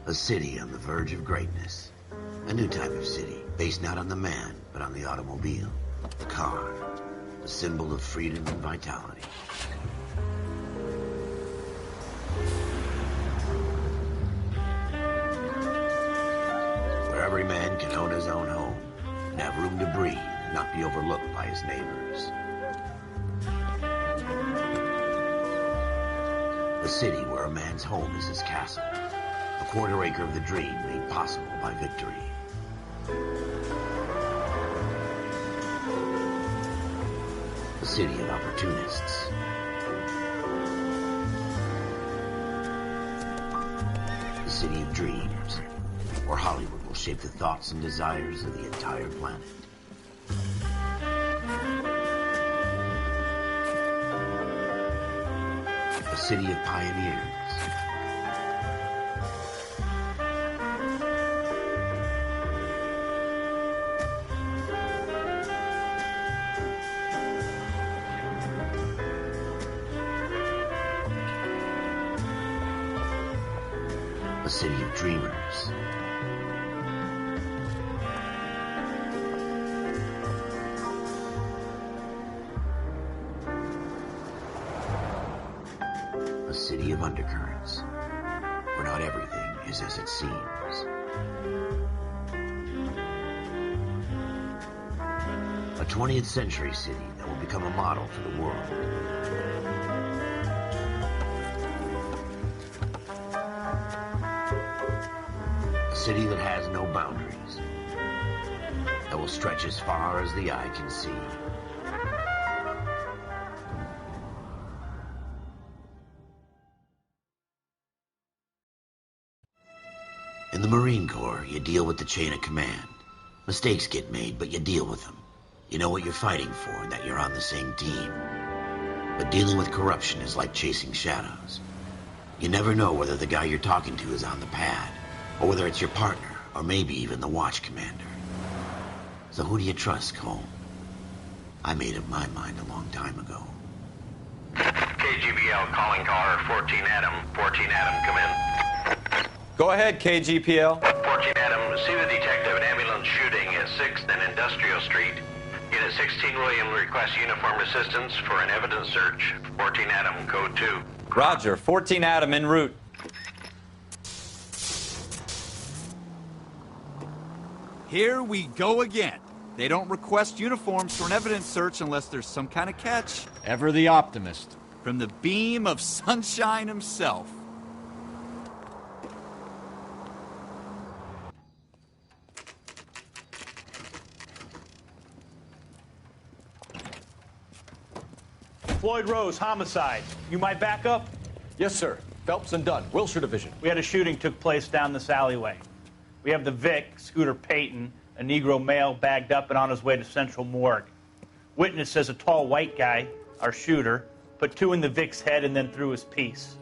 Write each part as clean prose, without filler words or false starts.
A city on the verge of greatness. A new type of city, based not on the man, but on the automobile. The car. The symbol of freedom and vitality. Where every man can own his own home, and have room to breathe, and not be overlooked by his neighbors. A city where a man's home is his castle. A quarter acre of the dream made possible by victory. A city of opportunists. A city of dreams, where Hollywood will shape the thoughts and desires of the entire planet. A city of pioneers. A city of dreamers. A city of undercurrents, where not everything is as it seems. A 20th century city that will become a model for the world. A city that has no boundaries, that will stretch as far as the eye can see. In the Marine Corps, you deal with the chain of command. Mistakes get made, but you deal with them. You know what you're fighting for and that you're on the same team. But dealing with corruption is like chasing shadows. You never know whether the guy you're talking to is on the pad, or whether it's your partner, or maybe even the watch commander. So who do you trust, Cole? I made up my mind a long time ago. KGBL calling caller 14 Adam. 14 Adam, come in. Go ahead, KGPL. 14 Adam, see the detective, an ambulance shooting at 6th and Industrial Street. Unit 16 William requests uniformed assistance for an evidence search. 14 Adam, code 2. Roger, 14 Adam en route. Here we go again. They don't request uniforms for an evidence search unless there's some kind of catch. Ever the optimist. From the beam of sunshine himself. Floyd Rose, homicide. You my backup? Yes, sir. Phelps and Dunn, Wilshire Division. We had a shooting took place down this alleyway. We have the Vic, Scooter Payton, a Negro male bagged up and on his way to Central Morgue. Witness says a tall white guy, our shooter, put 2 in the Vic's head and then threw his piece.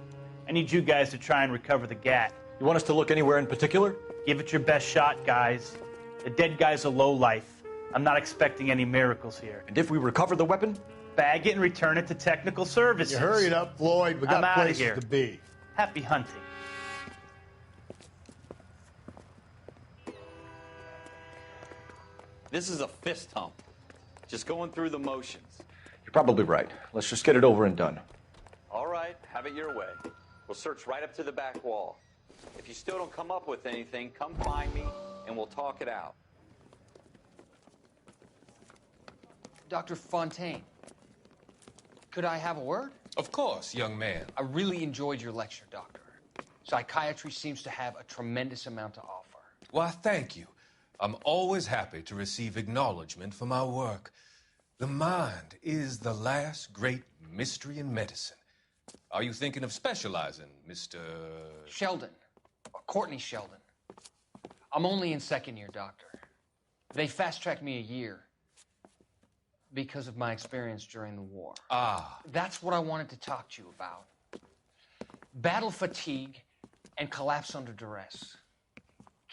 I need you guys to try and recover the gat. You want us to look anywhere in particular? Give it your best shot, guys. The dead guy's a lowlife. I'm not expecting any miracles here. And if we recover the weapon? Bag it and return it to technical services. You hurry it up, Floyd. We got I'm outta places here. to be. Happy hunting. This is a fist hump. Just going through the motions. You're probably right. Let's just get it over and done. All right, have it your way. We'll search right up to the back wall. If you still don't come up with anything, come find me and we'll talk it out. Dr. Fontaine, could I have a word? Of course, young man. I really enjoyed your lecture, Doctor. Psychiatry seems to have a tremendous amount to offer. Why, thank you. I'm always happy to receive acknowledgement for my work. The mind is the last great mystery in medicine. Are you thinking of specializing, Mr. Sheldon, or Courtney Sheldon. I'm only in second year, Doctor. They fast-tracked me a year because of my experience during the war. Ah. That's what I wanted to talk to you about. Battle fatigue and collapse under duress.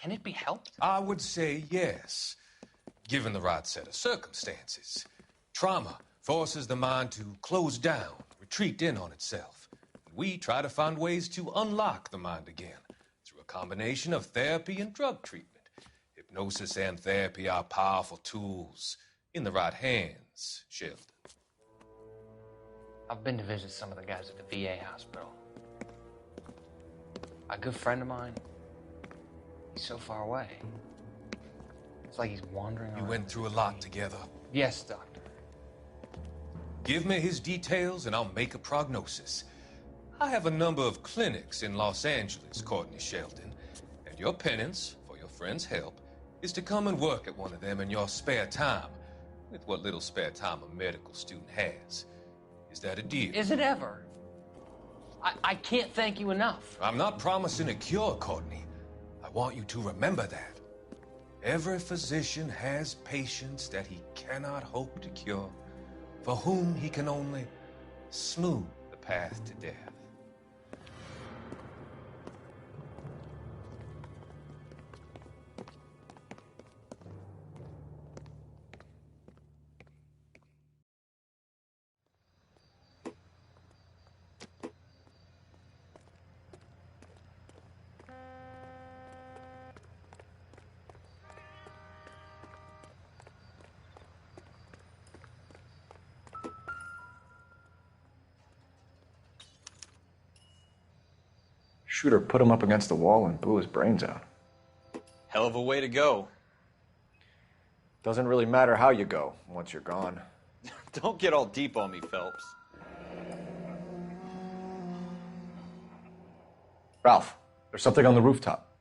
Can it be helped? I would say yes, given the right set of circumstances. Trauma forces the mind to close down, retreat in on itself. We try to find ways to unlock the mind again through a combination of therapy and drug treatment. Hypnosis and therapy are powerful tools in the right hands, Sheldon. I've been to visit some of the guys at the VA hospital. A good friend of mine, he's so far away. It's like he's wandering around. You went through a lot together. Yes, Doctor. Give me his details and I'll make a prognosis. I have a number of clinics in Los Angeles, Courtney Sheldon, and your penance, for your friend's help, is to come and work at one of them in your spare time, with what little spare time a medical student has. Is that a deal? Is it ever? I can't thank you enough. I'm not promising a cure, Courtney. I want you to remember that. Every physician has patients that he cannot hope to cure, for whom he can only smooth the path to death. Shooter put him up against the wall and blew his brains out. Hell of a way to go. Doesn't really matter how you go once you're gone. Don't get all deep on me, Phelps. Ralph, there's something on the rooftop.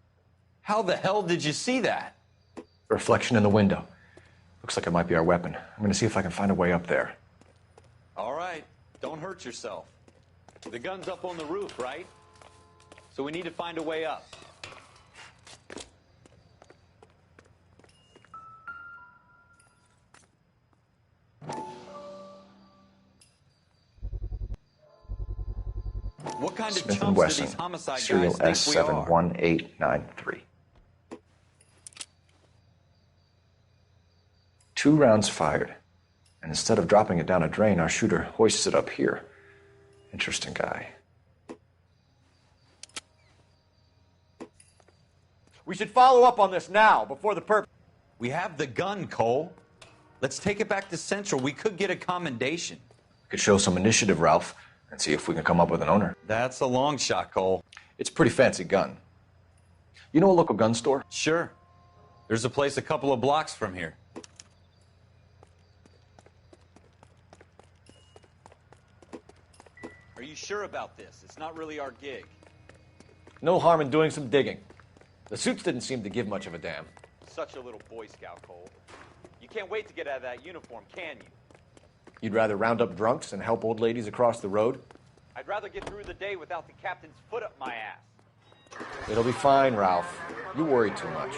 How the hell did you see that? A reflection in the window. Looks like it might be our weapon. I'm gonna see if I can find a way up there. All right, don't hurt yourself. The gun's up on the roof, right? So we need to find a way up. What kind of Smith & chumps do Wesson, these homicide serial guys think we are? S71893. 2 rounds fired. And instead of dropping it down a drain, our shooter hoists it up here. Interesting guy. We should follow up on this now, before the perp... We have the gun, Cole. Let's take it back to Central. We could get a commendation. We could show some initiative, Ralph, and see if we can come up with an owner. That's a long shot, Cole. It's a pretty fancy gun. You know a local gun store? Sure. There's a place a couple of blocks from here. Are you sure about this? It's not really our gig. No harm in doing some digging. The suits didn't seem to give much of a damn. Such a little Boy Scout, Cole. You can't wait to get out of that uniform, can you? You'd rather round up drunks than help old ladies across the road? I'd rather get through the day without the captain's foot up my ass. It'll be fine, Ralph. You worry too much.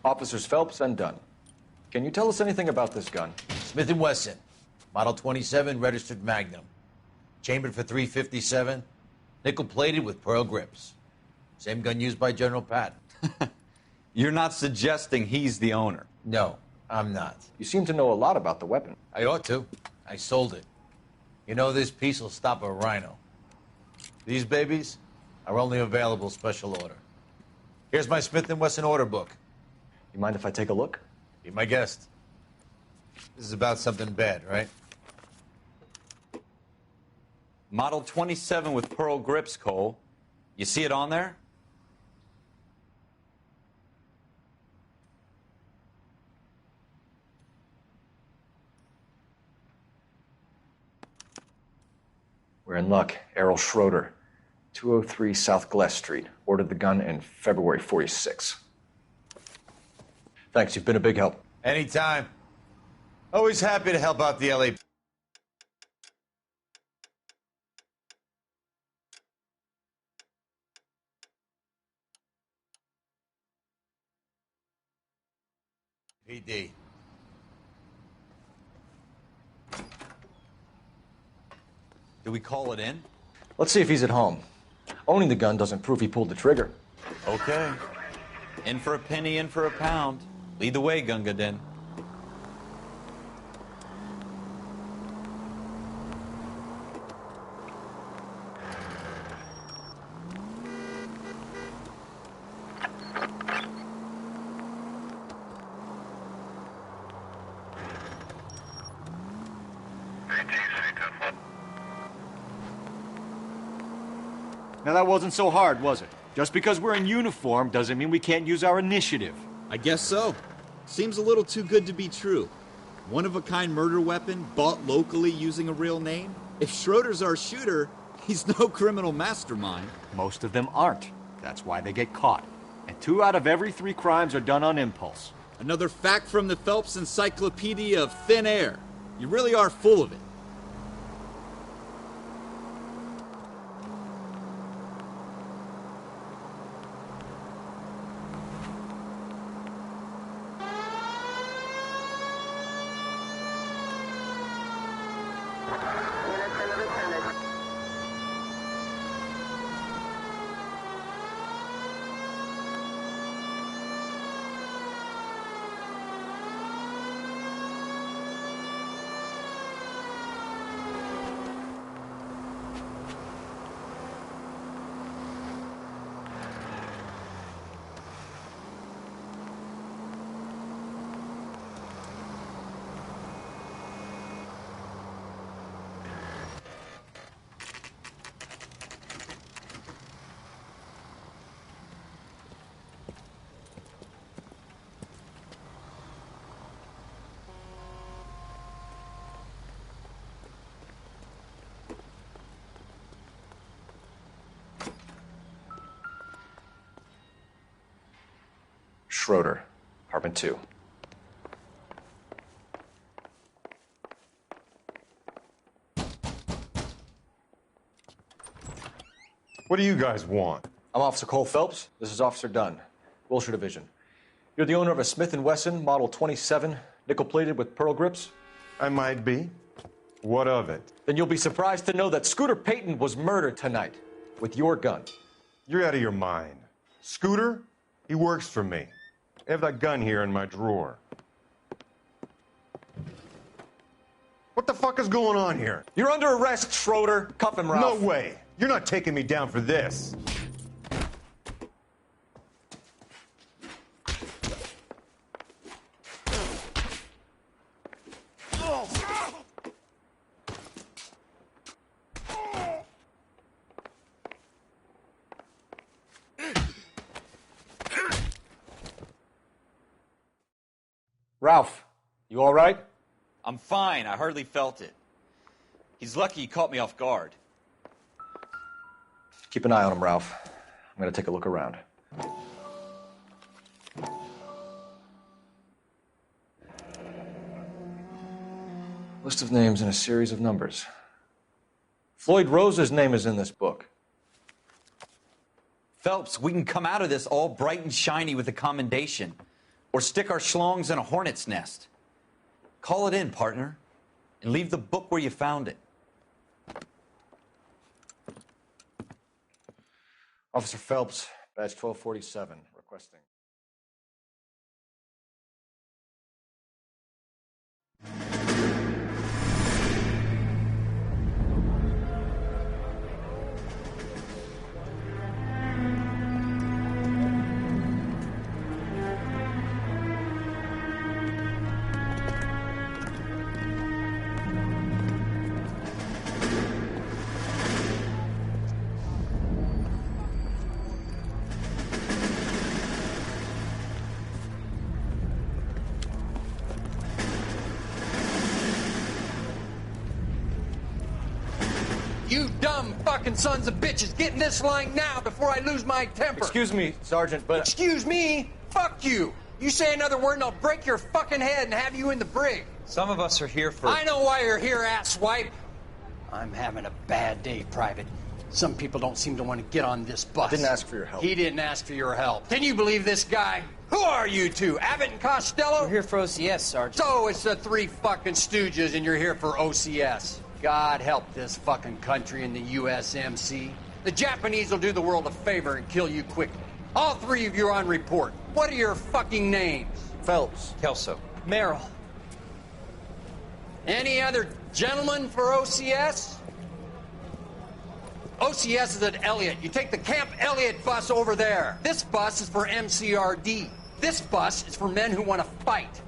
Officers Phelps and Dunn. Can you tell us anything about this gun? Smith & Wesson, Model 27, registered Magnum. Chambered for .357, nickel-plated with pearl grips. Same gun used by General Patton. You're not suggesting he's the owner? No, I'm not. You seem to know a lot about the weapon. I ought to. I sold it. You know, this piece will stop a rhino. These babies are only available special order. Here's my Smith & Wesson order book. You mind if I take a look? Be my guest. This is about something bad, right? Model 27 with pearl grips, Cole. You see it on there? We're in luck. Errol Schroeder, 203 South Glass Street. Ordered the gun in February 46. Thanks, you've been a big help. Anytime. Always happy to help out the L.A. PD. Do we call it in? Let's see if he's at home. Owning the gun doesn't prove he pulled the trigger. Okay. In for a penny, in for a pound. Lead the way, Gunga Din. Now that wasn't so hard, was it? Just because we're in uniform doesn't mean we can't use our initiative. I guess so. Seems a little too good to be true. One-of-a-kind murder weapon bought locally using a real name? If Schroeder's our shooter, he's no criminal mastermind. Most of them aren't. That's why they get caught. And 2 out of every 3 crimes are done on impulse. Another fact from the Phelps Encyclopedia of Thin Air. You really are full of it. Schroeder, apartment 2. What do you guys want? I'm Officer Cole Phelps. This is Officer Dunn, Wilshire Division. You're the owner of a Smith & Wesson Model 27, nickel-plated with pearl grips? I might be. What of it? Then you'll be surprised to know that Scooter Payton was murdered tonight with your gun. You're out of your mind. Scooter? He works for me. I have that gun here in my drawer. What the fuck is going on here? You're under arrest, Schroeder. Cuff him, Ralph. No way. You're not taking me down for this. Ralph, you all right? I'm fine. I hardly felt it. He's lucky he caught me off guard. Keep an eye on him, Ralph. I'm going to take a look around. List of names and a series of numbers. Floyd Rose's name is in this book. Phelps, we can come out of this all bright and shiny with a commendation. Or stick our schlongs in a hornet's nest. Call it in, partner. And leave the book where you found it. Officer Phelps, badge 1247, requesting. You dumb fucking sons of bitches, get in this line now before I lose my temper. Excuse me, Sergeant, but... Excuse me? Fuck you. You say another word and I'll break your fucking head and have you in the brig. Some of us are here for... I know why you're here, asswipe. I'm having a bad day, Private. Some people don't seem to want to get on this bus. I didn't ask for your help. He didn't ask for your help. Can you believe this guy? Who are you two? Abbott and Costello? We're here for OCS, Sergeant. So it's the three fucking stooges and you're here for OCS. God help this fucking country and the USMC. The Japanese will do the world a favor and kill you quickly. All three of you are on report. What are your fucking names? Phelps. Kelso. Merrill. Any other gentlemen for OCS? OCS is at Elliott. You take the Camp Elliott bus over there. This bus is for MCRD. This bus is for men who want to fight.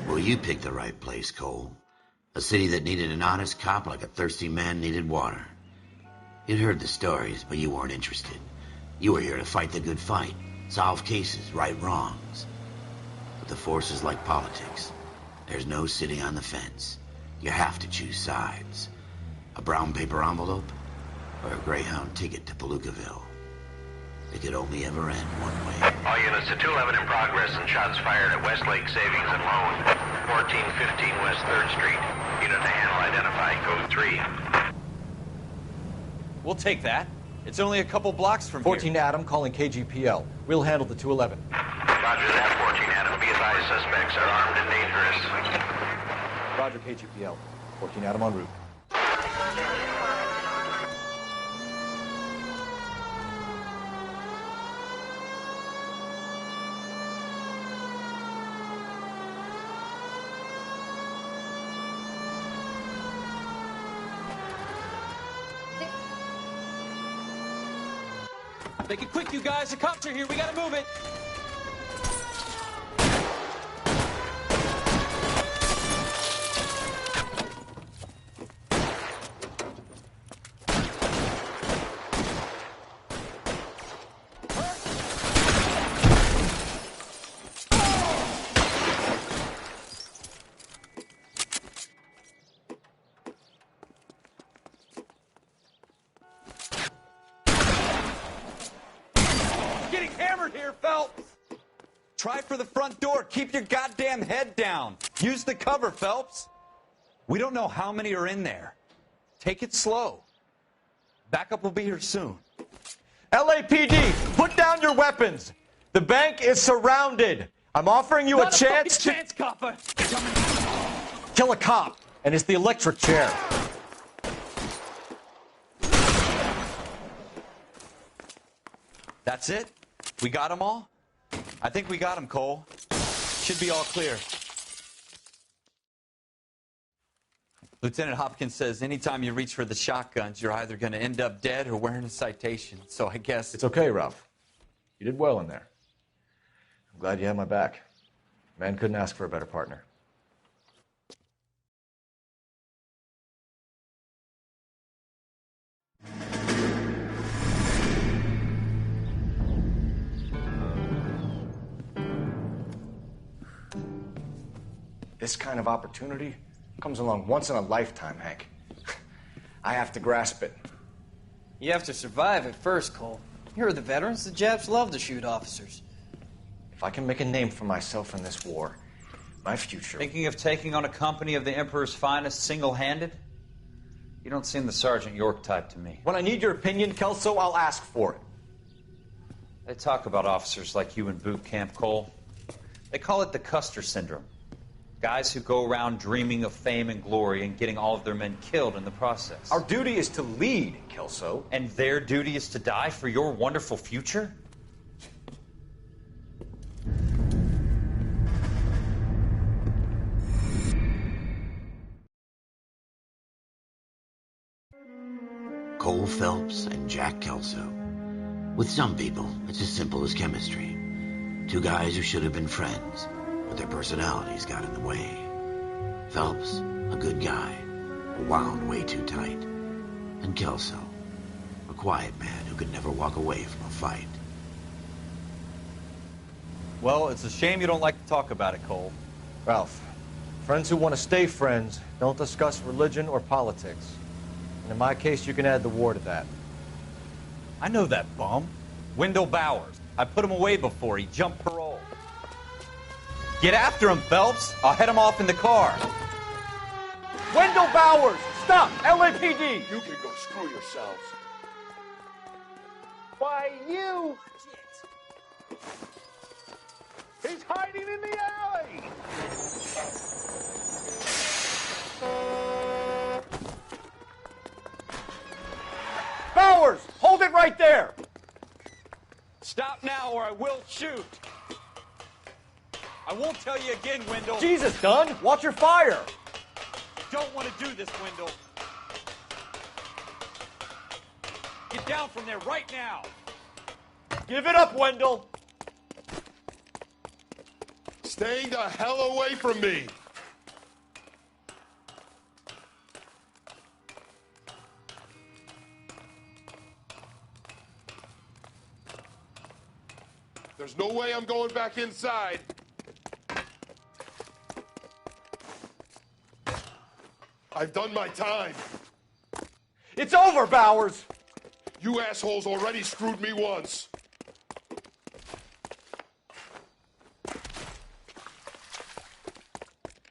Well, you picked the right place, Cole. A city that needed an honest cop like a thirsty man needed water. You'd heard the stories, but you weren't interested. You were here to fight the good fight, solve cases, right wrongs. But the force is like politics. There's no sitting on the fence. You have to choose sides. A brown paper envelope or a Greyhound ticket to Palookaville. It could only ever end one way. All units to 211 in progress and shots fired at Westlake Savings and Loan, 1415 West 3rd Street. Unit to handle identify, code 3. We'll take that. It's only a couple blocks from 14 here. Adam calling KGPL. We'll handle the 211. Roger that, 14 Adam. Be advised, suspects are armed and dangerous. Roger, KGPL. 14 Adam en route. Make it quick, you guys. The cops are here. We gotta move it. Try for the front door. Keep your goddamn head down. Use the cover, Phelps. We don't know how many are in there. Take it slow. Backup will be here soon. LAPD, put down your weapons. The bank is surrounded. I'm offering you a chance to... chance, copper. Kill a cop, and it's the electric chair. That's it? We got them all? I think we got them, Cole. Should be all clear. Lieutenant Hopkins says anytime you reach for the shotguns, you're either going to end up dead or wearing a citation. So I guess... It's okay, Ralph. You did well in there. I'm glad you had my back. Man couldn't ask for a better partner. This kind of opportunity comes along once in a lifetime, Hank. I have to grasp it. You have to survive it first, Cole. You're the veterans. The Japs love to shoot officers. If I can make a name for myself in this war, my future... Thinking of taking on a company of the Emperor's finest single-handed? You don't seem the Sergeant York type to me. When I need your opinion, Kelso, I'll ask for it. They talk about officers like you in boot camp, Cole. They call it the Custer syndrome. Guys who go around dreaming of fame and glory and getting all of their men killed in the process. Our duty is to lead, Kelso. And their duty is to die for your wonderful future? Cole Phelps and Jack Kelso. With some people, it's as simple as chemistry. Two guys who should have been friends, but their personalities got in the way. Phelps, a good guy, wound way too tight. And Kelso, a quiet man who could never walk away from a fight. Well, it's a shame you don't like to talk about it, Cole. Ralph, friends who want to stay friends don't discuss religion or politics. And in my case, you can add the war to that. I know that bum. Wendell Bowers. I put him away before. He jumped parole. Get after him, Phelps. I'll head him off in the car. Wendell Bowers! Stop! LAPD! You can go screw yourselves. Why, you! He's hiding in the alley! Bowers! Hold it right there! Stop now or I will shoot. I won't tell you again, Wendell. Jesus, Dunn! Watch your fire! Don't want to do this, Wendell. Get down from there right now. Give it up, Wendell! Stay the hell away from me! There's no way I'm going back inside. I've done my time. It's over, Bowers! You assholes already screwed me once.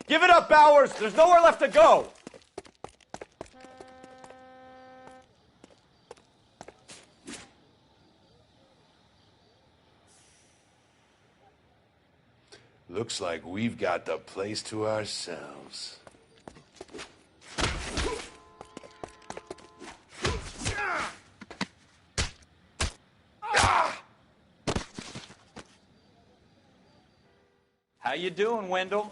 Give it up, Bowers! There's nowhere left to go! Looks like we've got the place to ourselves. How you doing, Wendell?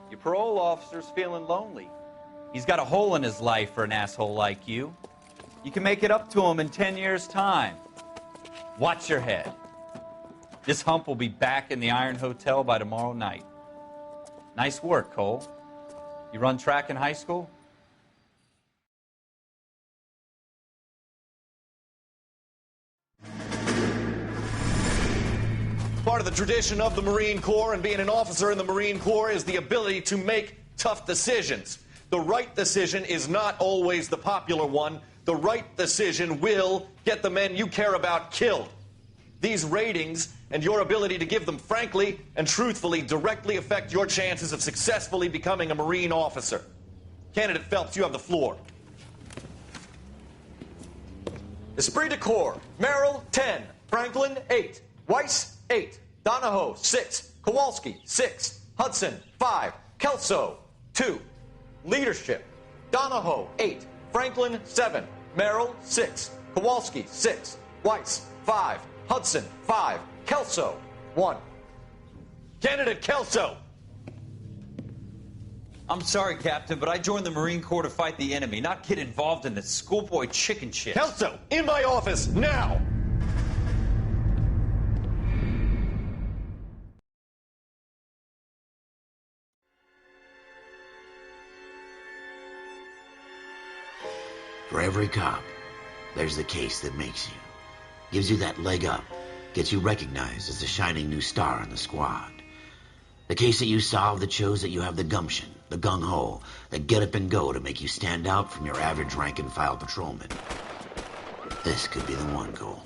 Your parole officer's feeling lonely. He's got a hole in his life for an asshole like you. You can make it up to him in 10 years' time. Watch your head. This hump will be back in the Iron Hotel by tomorrow night. Nice work, Cole. You run track in high school? Part of the tradition of the Marine Corps and being an officer in the Marine Corps is the ability to make tough decisions. The right decision is not always the popular one. The right decision will get the men you care about killed. These ratings and your ability to give them frankly and truthfully directly affect your chances of successfully becoming a Marine officer. Candidate Phelps, you have the floor. Esprit de Corps, Merrill, 10. Franklin, 8. Weiss, 8. Donahoe, 6. Kowalski, 6. Hudson, 5. Kelso, 2. Leadership, Donahoe, 8. Franklin, 7. Merrill, 6. Kowalski, 6. Weiss, 5. Hudson, 5. Kelso, 1. Candidate Kelso. I'm sorry, Captain, but I joined the Marine Corps to fight the enemy, not get involved in this schoolboy chicken shit. Kelso, in my office, now! For every cop, there's the case that makes you. Gives you that leg up. Gets you recognized as the shining new star in the squad. The case that you solve that shows that you have the gumption, the gung-ho, the get up and go to make you stand out from your average rank-and-file patrolman. This could be the one, Cole.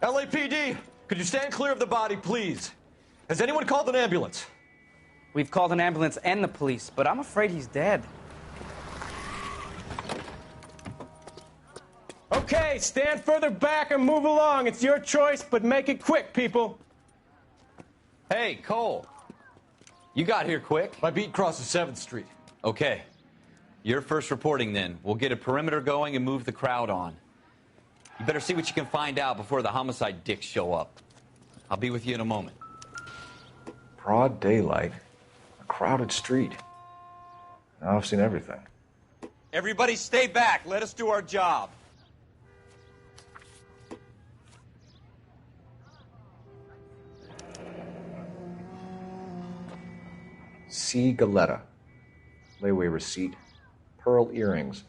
LAPD, could you stand clear of the body, please? Has anyone called an ambulance? We've called an ambulance and the police, but I'm afraid he's dead. Okay, stand further back and move along. It's your choice, but make it quick, people. Hey, Cole. You got here quick. My beat crosses 7th Street. Okay. You're first reporting then. We'll get a perimeter going and move the crowd on. You better see what you can find out before the homicide dicks show up. I'll be with you in a moment. Broad daylight. A crowded street. Now I've seen everything. Everybody stay back. Let us do our job. C. Galetta, layaway receipt, pearl earrings,